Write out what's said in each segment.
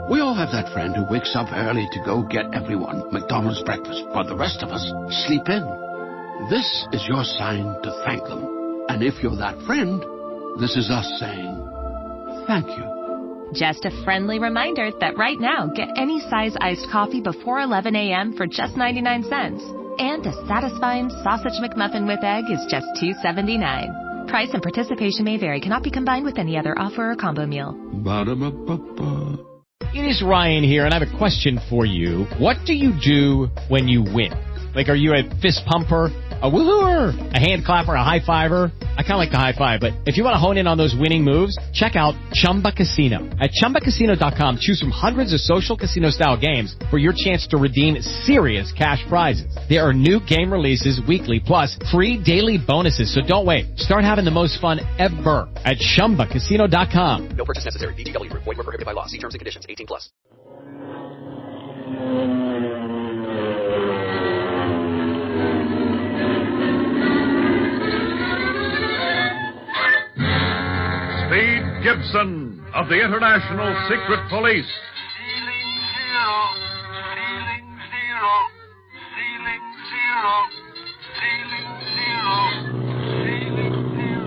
We all have that friend who wakes up early to go get everyone McDonald's breakfast, while the rest of us sleep in. This is your sign to thank them. And if you're that friend, this is us saying thank you. Just a friendly reminder that right now, get any size iced coffee before 11 a.m. for just 99 cents. And a satisfying sausage McMuffin with egg is just $2.79. Price and participation may vary. Cannot be combined with any other offer or combo meal. Ba-da-ba-ba-ba. It is Ryan here, and I have a question for you. What do you do when you win? Like, are you a fist pumper, a woo-hooer, a hand clapper, a high-fiver? I kind of like the high-five, but if you want to hone in on those winning moves, check out Chumba Casino. At ChumbaCasino.com, choose from hundreds of social casino-style games for your chance to redeem serious cash prizes. There are new game releases weekly, plus free daily bonuses, so don't wait. Start having the most fun ever at ChumbaCasino.com. No purchase necessary. VGW. Void where prohibited by law. See terms and conditions. 18+. Speed Gibson of the International Secret Police. Feeling zero, feeling zero, feeling zero, feeling zero, feeling zero.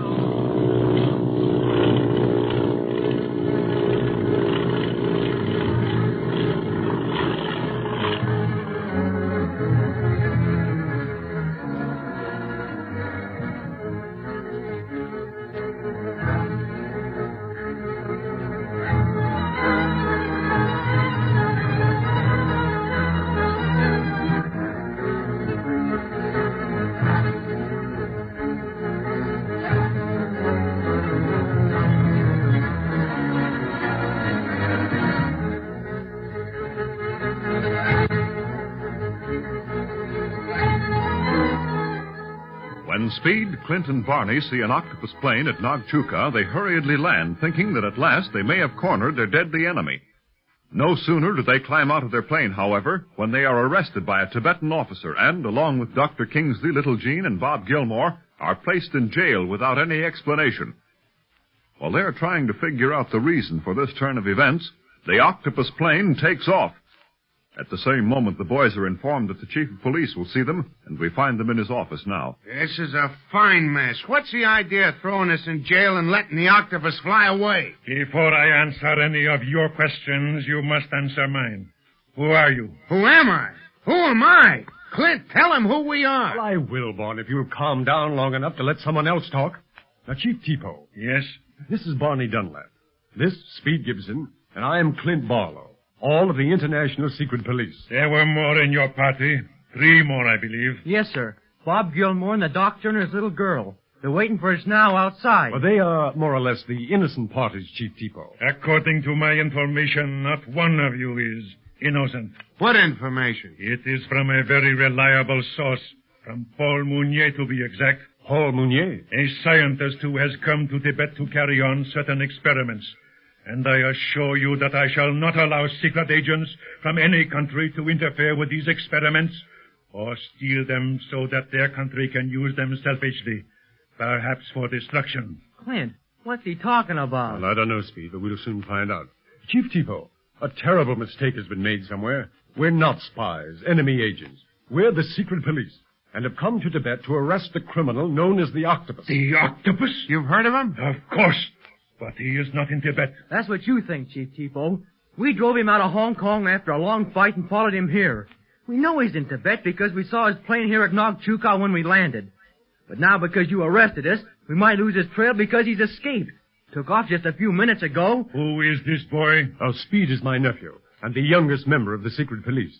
When Speed, Clint, and Barney see an octopus plane at Nagchuka, they hurriedly land, thinking that at last they may have cornered their deadly enemy. No sooner do they climb out of their plane, however, when they are arrested by a Tibetan officer and, along with Dr. Kingsley, Little Jean, and Bob Gilmore, are placed in jail without any explanation. While they are trying to figure out the reason for this turn of events, the octopus plane takes off. At the same moment, the boys are informed that the chief of police will see them, and we find them in his office now. This is a fine mess. What's the idea of throwing us in jail and letting the octopus fly away? Before I answer any of your questions, you must answer mine. Who are you? Who am I? Who am I? Clint, tell him who we are. Well, I will, Barney, if you'll calm down long enough to let someone else talk. Now, Chief Tipo. Yes? This is Barney Dunlap. This, Speed Gibson, and I am Clint Barlow. All of the International Secret Police. There were more in your party. 3 more, I believe. Yes, sir. Bob Gilmore and the doctor and his little girl. They're waiting for us now outside. Well, they are more or less the innocent parties, Chief Tipo. According to my information, not one of you is innocent. What information? It is from a very reliable source. From Paul Mounier, to be exact. Paul Mounier? A scientist who has come to Tibet to carry on certain experiments. And I assure you that I shall not allow secret agents from any country to interfere with these experiments or steal them so that their country can use them selfishly, perhaps for destruction. Clint, what's he talking about? Well, I don't know, Speed, but we'll soon find out. Chief Tipo, a terrible mistake has been made somewhere. We're not spies, enemy agents. We're the secret police, and have come to Tibet to arrest the criminal known as the Octopus. The Octopus? You've heard of him? Of course. But he is not in Tibet. That's what you think, Chief Tipo. We drove him out of Hong Kong after a long fight and followed him here. We know he's in Tibet because we saw his plane here at Nagchuka when we landed. But now because you arrested us, we might lose his trail because he's escaped. Took off just a few minutes ago. Who is this boy? Oh, Speed is my nephew, and the youngest member of the secret police.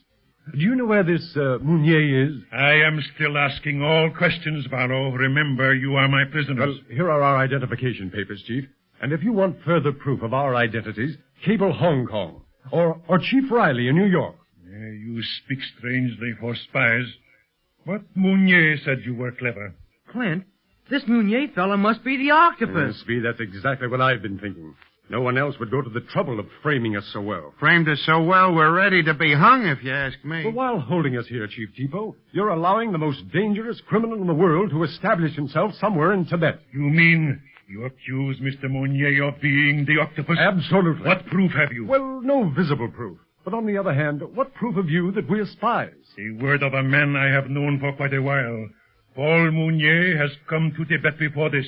Do you know where this Mounier is? I am still asking all questions, Barrow. Remember, you are my prisoners. Well, here are our identification papers, Chief. And if you want further proof of our identities, cable Hong Kong. Or Chief Riley in New York. You speak strangely for spies. But Mounier said you were clever. Clint, this Mounier fella must be the Octopus. Speed, that's exactly what I've been thinking. No one else would go to the trouble of framing us so well. Framed us so well, we're ready to be hung, if you ask me. But while holding us here, Chief Tipo, you're allowing the most dangerous criminal in the world to establish himself somewhere in Tibet. You mean You accuse Mr. Mounier of being the octopus? Absolutely. What proof have you? Well, no visible proof. But on the other hand, what proof have you that we're spies? The word of a man I have known for quite a while. Paul Mounier has come to Tibet before this.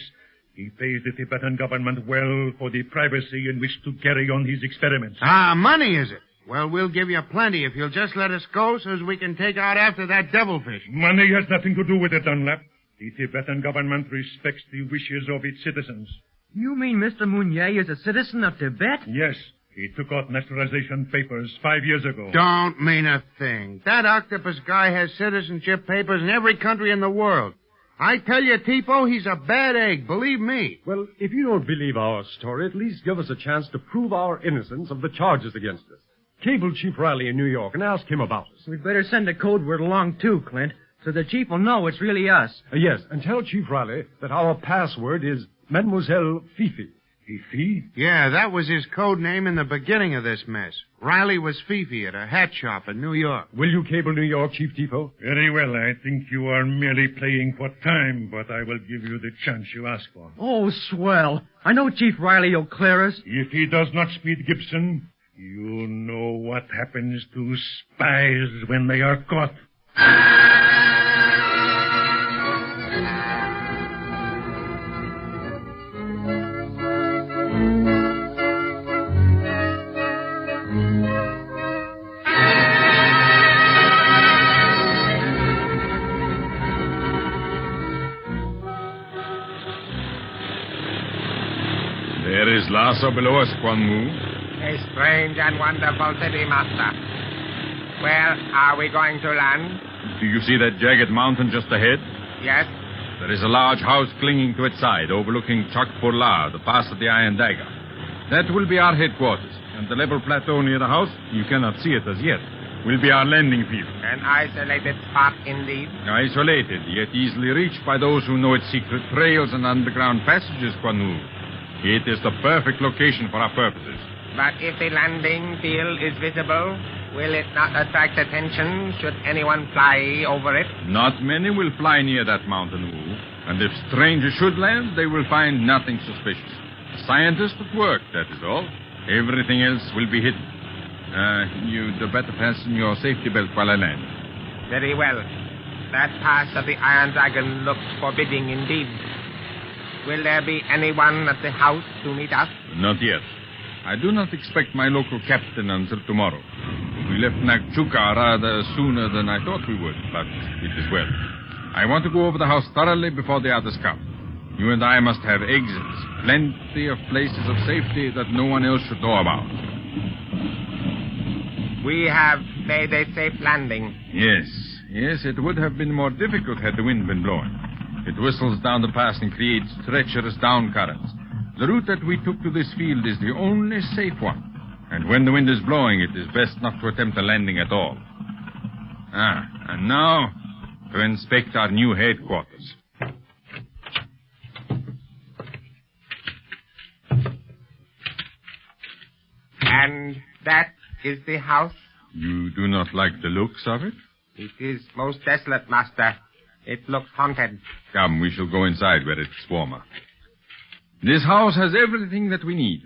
He pays the Tibetan government well for the privacy in which to carry on his experiments. Ah, money, is it? Well, we'll give you plenty if you'll just let us go so as we can take out after that devilfish. Money has nothing to do with it, Dunlap. The Tibetan government respects the wishes of its citizens. You mean Mr. Mounier is a citizen of Tibet? Yes. He took out naturalization papers 5 years ago. Don't mean a thing. That octopus guy has citizenship papers in every country in the world. I tell you, Tipo, he's a bad egg, believe me. Well, if you don't believe our story, at least give us a chance to prove our innocence of the charges against us. Cable Chief Riley in New York and ask him about us. We'd better send a code word along, too, Clint, so the chief will know it's really us. Yes, and tell Chief Riley that our password is Mademoiselle Fifi. Fifi? Yeah, that was his code name in the beginning of this mess. Riley was Fifi at a hat shop in New York. Will you cable New York, Chief Tipo? Very well. I think you are merely playing for time, but I will give you the chance you ask for. Oh, swell. I know Chief Riley will clear us. If he does not Speed Gibson, you know what happens to spies when they are caught. There is Lhasa below us, Quan Mu. A strange and wonderful city, Master. Where are we going to land? Do you see that jagged mountain just ahead? Yes. There is a large house clinging to its side, overlooking Chakpurla, the pass of the Iron Dagger. That will be our headquarters, and the level plateau near the house, you cannot see it as yet, will be our landing field. An isolated spot indeed. Isolated, yet easily reached by those who know its secret trails and underground passages, Quan Mu. It is the perfect location for our purposes. But if the landing field is visible, will it not attract attention should anyone fly over it? Not many will fly near that mountain, Wu. And if strangers should land, they will find nothing suspicious. Scientists at work, that is all. Everything else will be hidden. You'd better fasten your safety belt while I land. Very well. That pass of the Iron Dragon looks forbidding indeed. Will there be anyone at the house to meet us? Not yet. I do not expect my local captain until tomorrow. We left Nakchuka rather sooner than I thought we would, but it is well. I want to go over the house thoroughly before the others come. You and I must have exits, plenty of places of safety that no one else should know about. We have made a safe landing. Yes, it would have been more difficult had the wind been blowing. It whistles down the pass and creates treacherous down currents. The route that we took to this field is the only safe one. And when the wind is blowing, it is best not to attempt a landing at all. And now to inspect our new headquarters. And that is the house? You do not like the looks of it? It is most desolate, Master. It looks haunted. Come, we shall go inside where it's warmer. This house has everything that we need.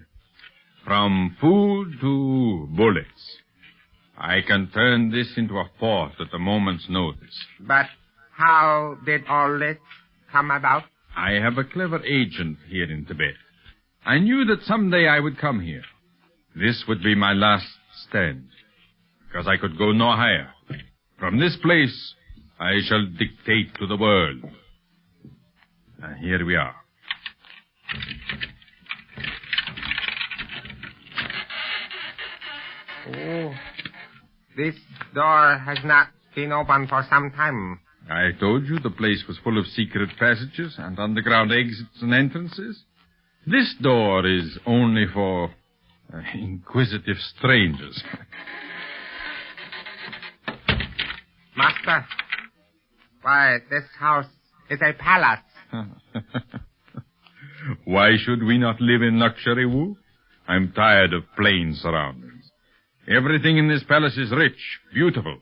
From food to bullets. I can turn this into a fort at a moment's notice. But how did all this come about? I have a clever agent here in Tibet. I knew that someday I would come here. This would be my last stand, because I could go no higher. From this place, I shall dictate to the world. Here we are. Oh, this door has not been open for some time. I told you the place was full of secret passages and underground exits and entrances. This door is only for inquisitive strangers. Master, why, this house is a palace. Why should we not live in luxury, Wu? I'm tired of plain surroundings. Everything in this palace is rich, beautiful,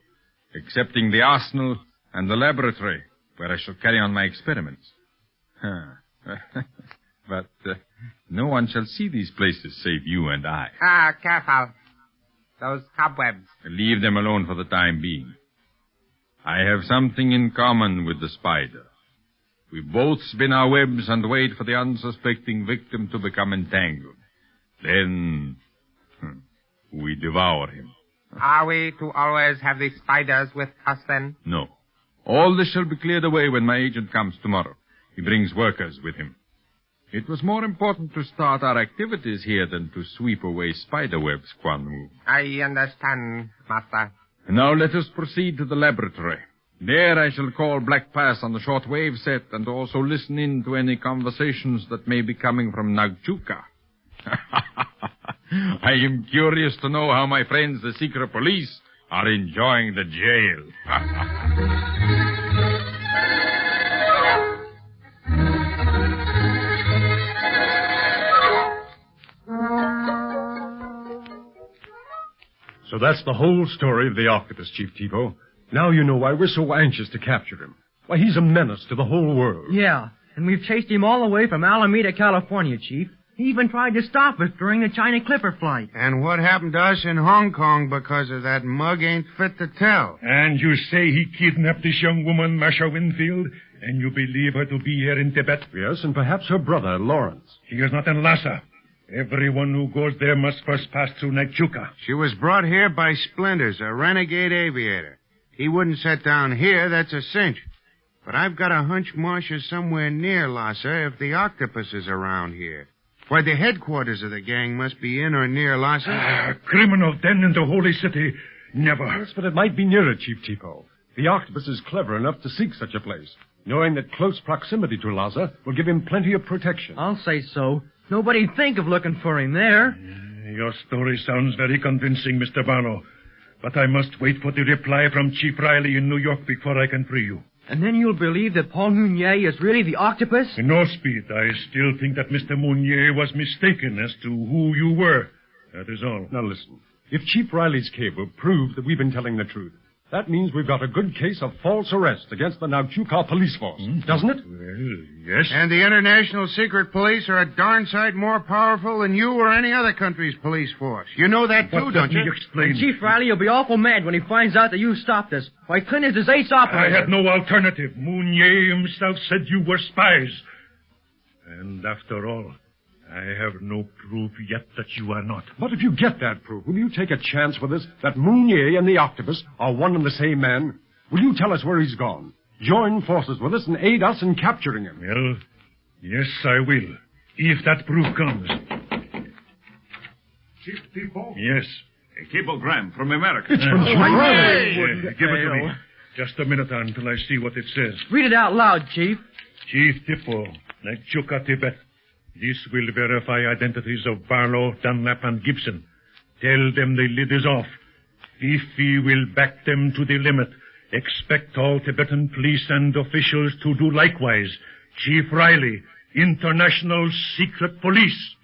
excepting the arsenal and the laboratory, where I shall carry on my experiments. But no one shall see these places save you and I. Careful. Those cobwebs. Leave them alone for the time being. I have something in common with the spider. We both spin our webs and wait for the unsuspecting victim to become entangled. Then we devour him. Are we to always have the spiders with us then? No. All this shall be cleared away when my agent comes tomorrow. He brings workers with him. It was more important to start our activities here than to sweep away spider webs, Quan Mu. I understand, Master. And now let us proceed to the laboratory. There I shall call Black Pass on the short-wave set and also listen in to any conversations that may be coming from Nagchuka. I am curious to know how my friends, the secret police, are enjoying the jail. So that's the whole story of the octopus, Chief Tipo. Now you know why we're so anxious to capture him. Why, he's a menace to the whole world. Yeah, and we've chased him all the way from Alameda, California, Chief. He even tried to stop us during the China Clipper flight. And what happened to us in Hong Kong because of that mug ain't fit to tell. And you say he kidnapped this young woman, Masha Winfield, and you believe her to be here in Tibet? Yes, and perhaps her brother, Lawrence. She is not in Lhasa. Everyone who goes there must first pass through Nagchuka. She was brought here by Splinters, a renegade aviator. He wouldn't set down here, that's a cinch. But I've got a hunch Marcia's somewhere near Lhasa if the octopus is around here. Why, the headquarters of the gang must be in or near Lhasa. A criminal den in the holy city. Never. Yes, but it might be nearer, Chief Tipo. The octopus is clever enough to seek such a place, knowing that close proximity to Lhasa will give him plenty of protection. I'll say so. Nobody'd think of looking for him there. Your story sounds very convincing, Mr. Barlow. But I must wait for the reply from Chief Riley in New York before I can free you. And then you'll believe that Paul Mounier is really the octopus? No, Speed. I still think that Mr. Mounier was mistaken as to who you were. That is all. Now listen. If Chief Riley's cable proves that we've been telling the truth, that means we've got a good case of false arrest against the Nagchuka police force, doesn't it? Well, yes. And the International Secret Police are a darn sight more powerful than you or any other country's police force. You know that, too, don't you? Explain. Chief Riley will be awful mad when he finds out that you stopped us. Why, Clint is his ace operator. I had no alternative. Mounier himself said you were spies. And after all, I have no proof yet that you are not. But if you get that proof, will you take a chance with us that Mounier and the octopus are one and the same man? Will you tell us where he's gone? Join forces with us and aid us in capturing him? Well, yes, I will. If that proof comes. Chief Tipo? Yes. A cablegram from America. It's from Chief Riley. Give it to me. Just a minute until I see what it says. Read it out loud, Chief. Chief Tipo, Nagchuka, Tibet. This will verify identities of Barlow, Dunlap, and Gibson. Tell them the lid is off. Fifi will back them to the limit. Expect all Tibetan police and officials to do likewise. Chief Riley, International Secret Police.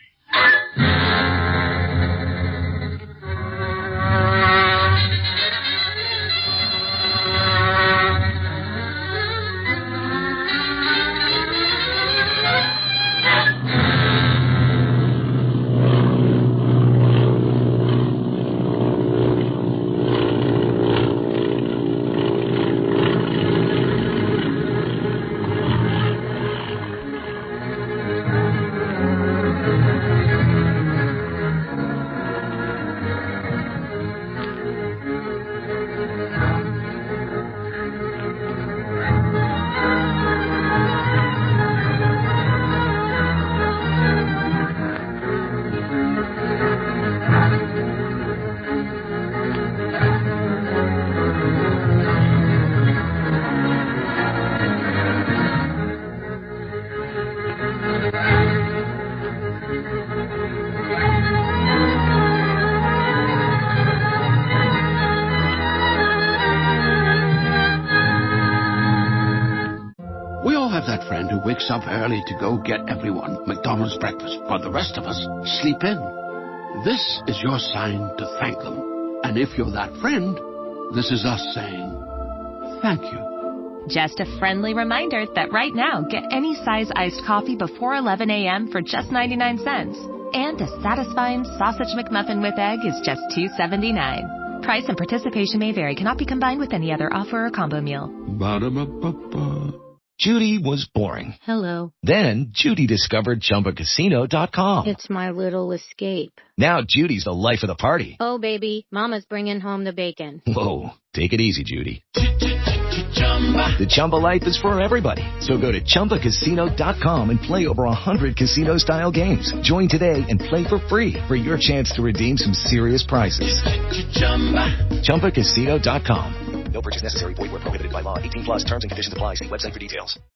That friend who wakes up early to go get everyone McDonald's breakfast, while the rest of us sleep in. This is your sign to thank them. And if you're that friend, this is us saying thank you. Just a friendly reminder that right now, get any size iced coffee before 11 a.m. for just 99 cents. And a satisfying sausage McMuffin with egg is just $2.79. Price and participation may vary. Cannot be combined with any other offer or combo meal. Ba-da-ba-ba-ba. Judy was boring. Hello. Then Judy discovered ChumbaCasino.com. It's my little escape. Now Judy's the life of the party. Oh, baby, mama's bringing home the bacon. Whoa, take it easy, Judy. The Chumba life is for everybody. So go to ChumbaCasino.com and play over 100 casino-style games. Join today and play for free for your chance to redeem some serious prizes. ChumbaCasino.com. No purchase necessary. Void where prohibited by law. 18 plus terms and conditions apply. See website for details.